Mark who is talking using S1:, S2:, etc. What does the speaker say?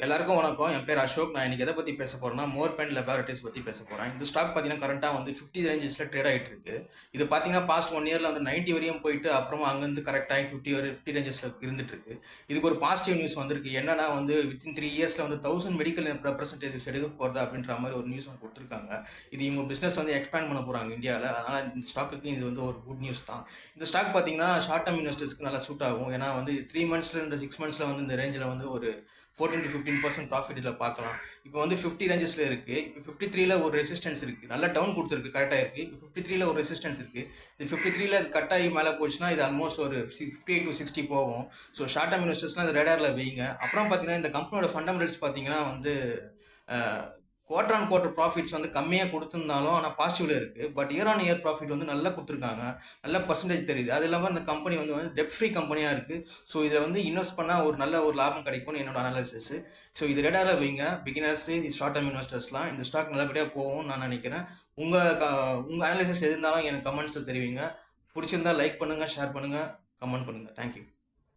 S1: எல்லாருக்கும் வணக்கம். என் பேர் அசோக். நான் இன்னைக்கு எதை பற்றி பேச போறேன்னா மோர்பென் லெபார்டரிஸ் பற்றி பேச போகிறேன். இந்த ஸ்டாக் பார்த்தீங்கன்னா கரண்ட்டாக வந்து 50 ரேஞ்சஸில் ட்ரேட் ஆகிட்டு இருக்கு. இது பார்த்தீங்கன்னா பாஸ்ட் 1 இயரில் வந்து 90 வரையும் போயிட்டு அப்புறமா அங்கேருந்து கரெக்டாகி 50 ரேஞ்சஸில் இருந்துட்டு இருக்கு. இதுக்கு ஒரு பாசிட்டிவ் நியூஸ் வந்திருக்கு. என்னன்னா வந்து வித்தின் 3 இயர்ஸில் வந்து 1000 மெடிக்கல் ரெப்ரசன்டேட்டிவ்ஸ் எடுக்க போகிறதா அப்படின்ற மாதிரி ஒரு நியூஸ் வந்து கொடுத்துருக்காங்க. இது இவங்க பிஸ்னஸ் வந்து எக்ஸ்பேண்ட் பண்ண போகிறாங்க இந்தியாவில். அதனால் இந்த ஸ்டாக்குக்கு இது வந்து ஒரு குட் நியூஸ் தான். இந்த ஸ்டாக் பார்த்தீங்கன்னா ஷார்ட் டர்ம் இன்வெஸ்டர்ஸ்க்கு நல்லா சூட் ஆகும். ஏன்னா வந்து 3 மந்த்ஸ்ல 6 மந்த்ஸில் வந்து இந்த ரேஞ்சில் வந்து ஒரு 14 to 15% ப்ராஃபிட் இதில் பார்க்கலாம். இப்போ வந்து 50 ரேஞ்சஸில் இருக்குது. இப்போ 53ல ஒரு ரெசிஸ்டன்ஸ் இருக்குது. நல்லா டவுன் கொடுத்துருக்கு, கரெக்டாக இருக்குது. இப்போ 53ல ஒரு ரெசிஸ்டன்ஸ் இருக்குது. இது 53ல அது கட் ஆகி மேலே போச்சுன்னா இது ஆல்மோஸ்ட் ஒரு 58 to 60 போகும். ஸோ ஷார்ட் டர்ம் இன்வெஸ்டர்ஸ்லாம் இந்த ரேடாரில் வைங்க. அப்புறம் பார்த்தீங்கன்னா இந்த கம்பெனியோட ஃபண்டமெண்டல்ஸ் பார்த்தீங்கன்னா வந்து குவார்டர் ஆன் குவார்டர் ப்ராஃபிட்ஸ் வந்து கம்மியாக கொடுத்துருந்தாலும் ஆனால் பாசிட்டிவ்ல இருக்குது. But year on year profit வந்து நல்லா கொடுத்துருக்காங்க. நல்ல பர்சன்டேஜ் தெரியுது. அது இல்லாமல் இந்த கம்பெனி வந்து டெப்ட் ஃப்ரீ கம்பெனியாக இருக்குது. ஸோ இதில் வந்து இன்வெஸ்ட் பண்ணால் ஒரு நல்ல ஒரு லாபம் கிடைக்கும்னு என்னோட அனாலிசிஸ். ஸோ இது ரேடாரில் வைங்க. பிகினர்ஸ், ஷார்ட் டர்ம் இன்வெஸ்டர்ஸ்லாம் இந்த ஸ்டாக் நல்லபடியாக போகும்னு நான் நினைக்கிறேன். உங்கள் அனாலிசிஸ் எது இருந்தாலும் எனக்கு கமெண்ட்ஸில் தெரிவிங்க. பிடிச்சிருந்தா லைக் பண்ணுங்கள், ஷேர் பண்ணுங்கள், கமெண்ட் பண்ணுங்கள். தேங்க்யூ.